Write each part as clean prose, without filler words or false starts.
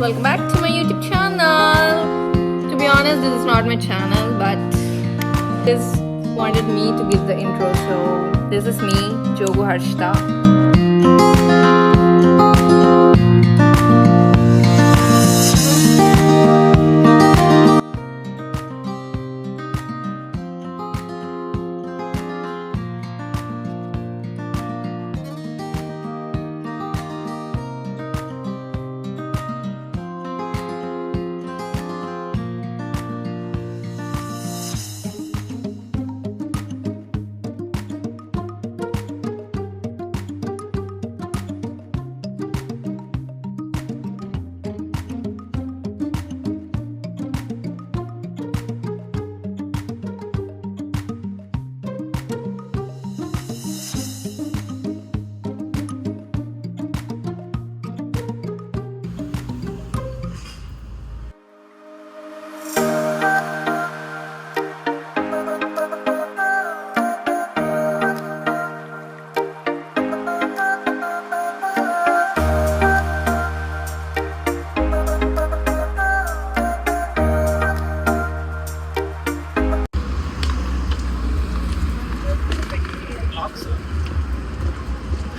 welcome back to my YouTube channel. To be honest, this is not my channel, but this wanted me to give the intro. So this is me, Jogu Harshita.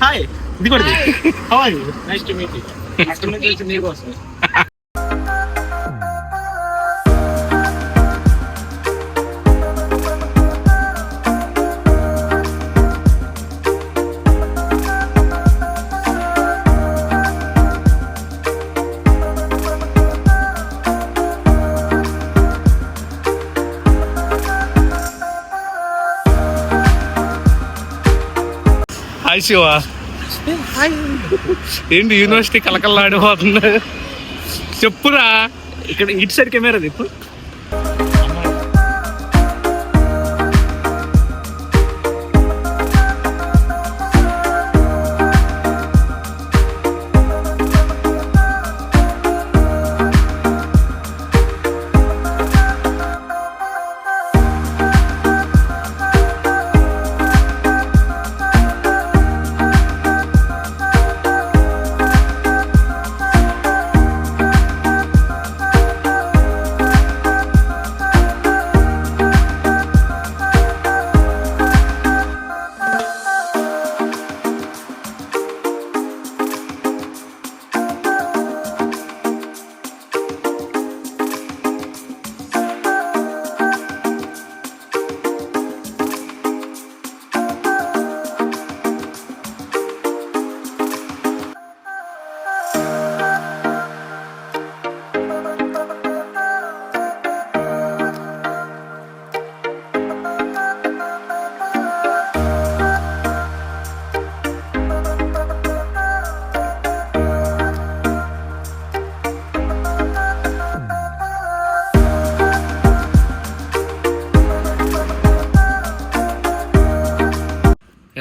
Hi, how are you? Nice to meet you. After meeting you, neighbors. Hi Shiva, ఏంటి university కలకల్లాడిపోతుంది? చెప్పురా. ఇక్కడ ఇటు side camera ఇప్పుడు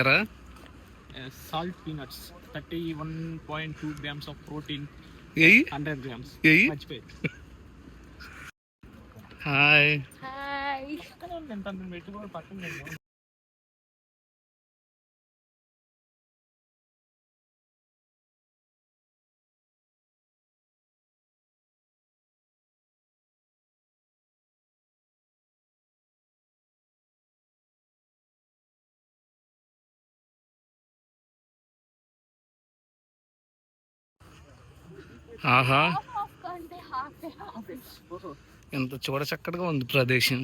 ఎరా salt peanuts, 31.2 grams of protein, ఏయ్ 100 grams. ఏయ్. మర్చిపోయి hi. Hi. ఎంత పెట్టుకోవాలి పక్కన ఆహా, ఎంత చూడ చక్కగా ఉంది ప్రదేశం.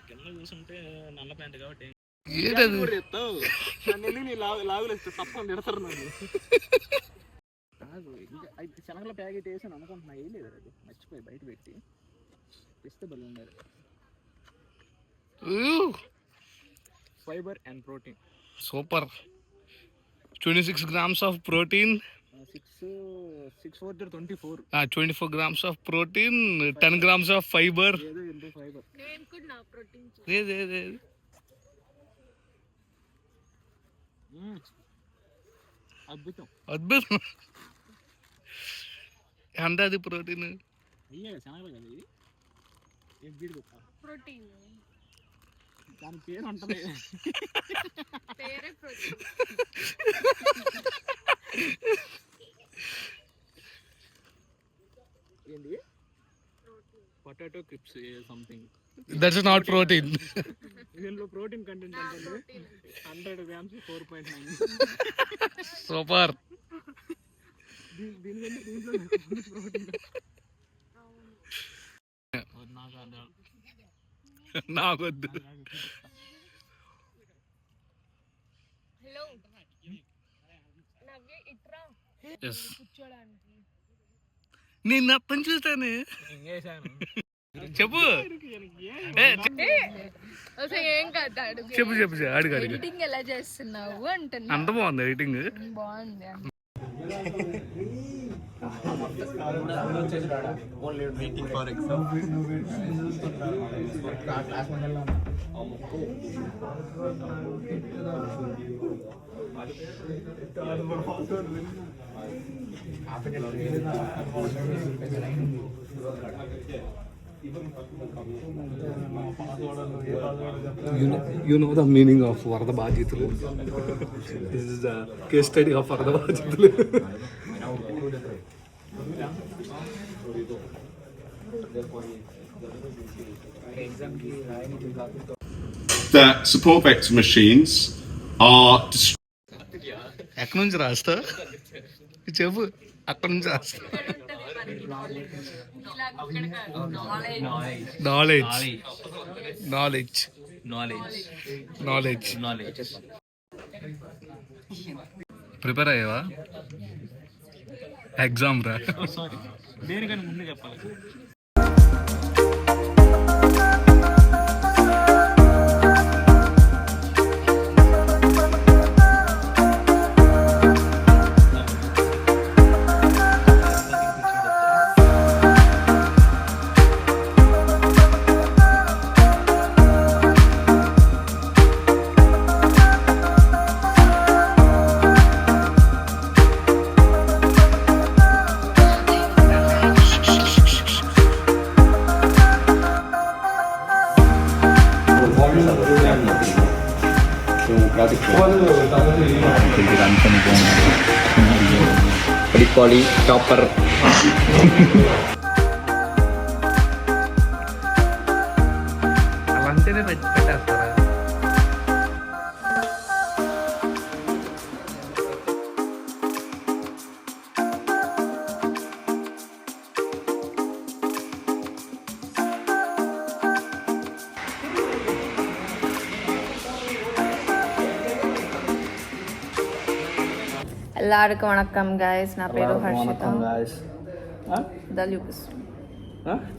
కింద చూసుంటే నల్ల ప్యాంట్ కాబట్టి ఏదది? లాగులు తప్పని తిడతారు నన్ను. శనగల ప్యాకెట్ వేసాను అనుకుంటున్నా, ఏం లేదు అది మర్చిపోయి బయట పెట్టి తెస్తే బలి ఉండేది. Fibre and protein super. 26 grams of protein, 6 4 24 24 grams of protein, 10 grams of fiber. ఏదో ఎంతో ఫైబర్. ఏది? అద్భుతం. అద్భుతం. ఎంత అది ప్రోటీన్? అయ్యే శనగలు కదా ఇది. ఎగ్గిడి ప్రోటీన్ దాని పేరు ఉంటుంది. పేరే ప్రోటీన్. ఏంది potato క్రిప్స్ something. That's not protein. దీనిలో ప్రోటీన్ కంటెంట్ ఉంటుంది 100 grams 4.9. సూపర్. దీనికంటే దీంట్లో ప్రోటీన్. నాకొద్దు. నేను అప్పని చూస్తాను. చెప్పు చెప్పు చెప్పు అడుగు అడుగు. ఎడిటింగ్ ఎలా చేస్తున్నావు అంటున్నా. అంత బాగుంది ఎడిటింగ్. బాగుంది. You know the meaning of వరద బాధితులు. This is the case study of వరద బాధితులు. That support vector machines are ఎక్కడి నుంచి రాస్తా చెప్పు. అక్కడి నుంచి రాస్తా. Knowledge knowledge knowledge knowledge. Prepare అయ్యావా ఎగ్జామ్ రా? దేనికని ముందు చెప్పాలి. Poly chopper. అలాంటినే పెట్టేస్తారా? எல்லாருக்கும் வணக்கம் guys. నా పేరు హర్షిత.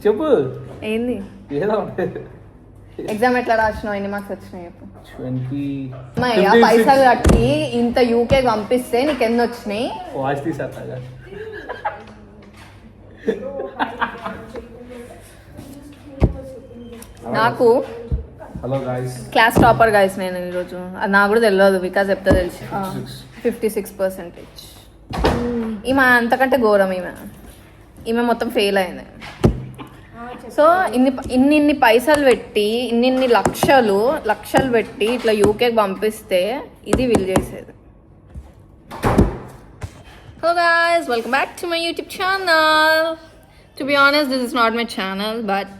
చెప్పు ఏంది ఏదో ఎగ్జామ్ ఎట్లా రాసినావు? ఎన్ని మార్క్స్ వచ్చినాయి చెప్పు. 20 ఆ పైసలు కట్టి ఇంత యూకే పంపిస్తే నీకు ఎన్ని వచ్చినాయి? వాయిస్ తీసేస్తా. నాకు hello guys, class topper guys నేను ఈరోజు. అది నాకు కూడా తెలియదు, వికాస్ చెప్తే తెలిసి 56%. ఈమె అంతకంటే ఘోరం. ఈమె మొత్తం ఫెయిల్ అయింది. సో ఇన్ని పైసలు పెట్టి ఇన్ని లక్షలు పెట్టి ఇట్లా యూకేకి పంపిస్తే ఇది వీళ్ళు చేసేది. Hello guys, welcome back to my YouTube channel. To be honest, this is not my channel, but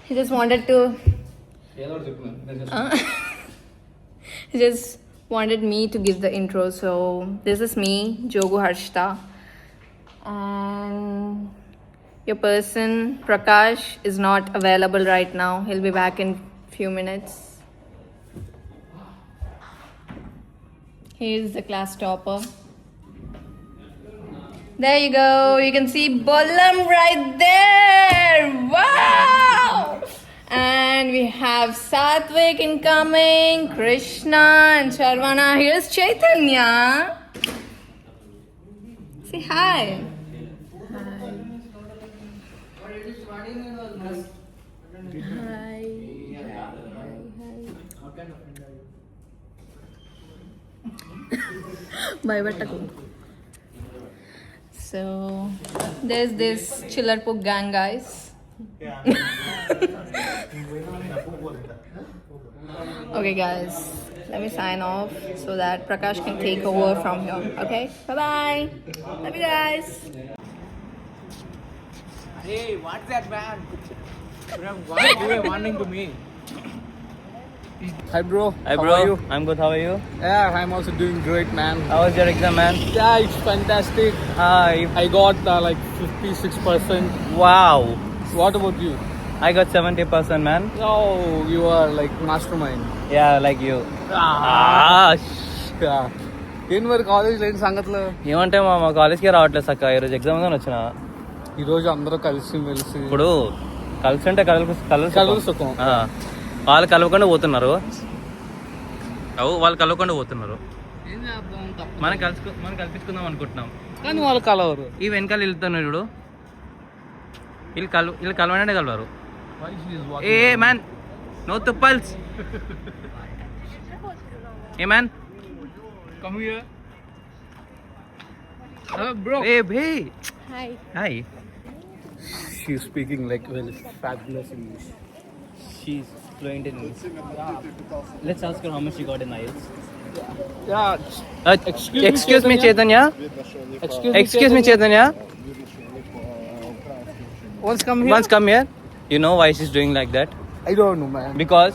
he just wanted to he just wanted me to give the intro. So this is me, Jogu Harshita, and your person Prakash is not available right now. He'll be back in few minutes. He is the class topper. There you go. You can see Bollam right there. Wow! And we have Satvik incoming, Krishna and Sharvana. Here's Chaitanya. Say hi. Hi. Bye, Bataku. So there's this Chillarpuk gang, guys. Okay, guys, let me sign off so that Prakash can take over from here. Okay, bye bye. Love you guys. Hey, what's that, man? Why are you wanting to me? Hi bro. Hi How bro, are you? I'm good. How are you? Yeah, I'm also doing great, man. How was your exam, man? Yeah, it's fantastic. Hi. I got like 56%. Wow. What about you? I got 70%, man. Oh, you are like mastermind. Yeah, like you. Yeah. ఏం మరి college లేని సంగతులు ఏమంటే మా కాలేజ్కి రావట్లేదు సక్క ఈరోజు ఎగ్జామ్ కానీ వచ్చిన ఈరోజు అందరూ కలిసి మెలిసి ఇప్పుడు కలిసి అంటే కలుగు సుఖం. వాళ్ళు కలవకుండా పోతున్నారు వాళ్ళు కలవకుండా పోతున్నారు ఏం చేద్దాం మనం కల్పించుకుందాం అనుకుంటున్నాం కానీ వాళ్ళు కలవరు. ఈ వెనకాల వెళ్తున్నారు చూడు వీళ్ళు కలవనే కలవరు ఏ మ్యాన్ నో తుప్పల్స్ hey man Come here. Bro. ఏ భే Hi. Hi She's speaking like well fabulous English. She's fluent in English. Let's ask her how much she got in IELTs. Yeah. Excuse me, Chaitanya. Excuse me, Chaitanya. Once come here. Once come here. You know why she's doing like that? I don't know, man. Because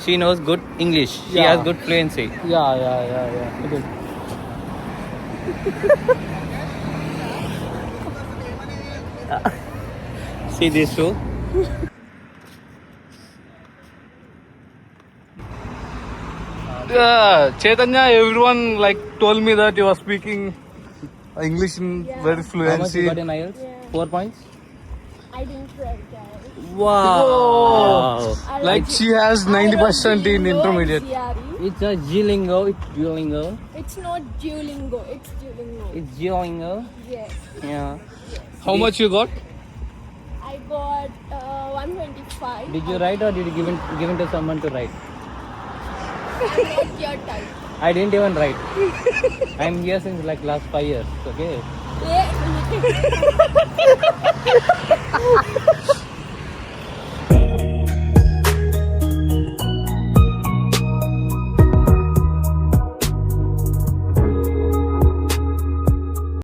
she knows good English. She Yeah. has good fluency. Yeah. Okay. See these two? Yeah, Chaitanya, everyone like told me that you are speaking English in very How much fluency. you got in IELTS? 4 points? I didn't write that. Wow. Like she has 90% in intermediate. It's a Duolingo. It's Duolingo. It's not Duolingo, it's Duolingo. It's Duolingo. Yes. Yeah. How much you got? I got 125. Did you write or did you give it to someone to write? I'm not your type. I didn't even write. I'm here since like last 5 years. Okay. Yeah.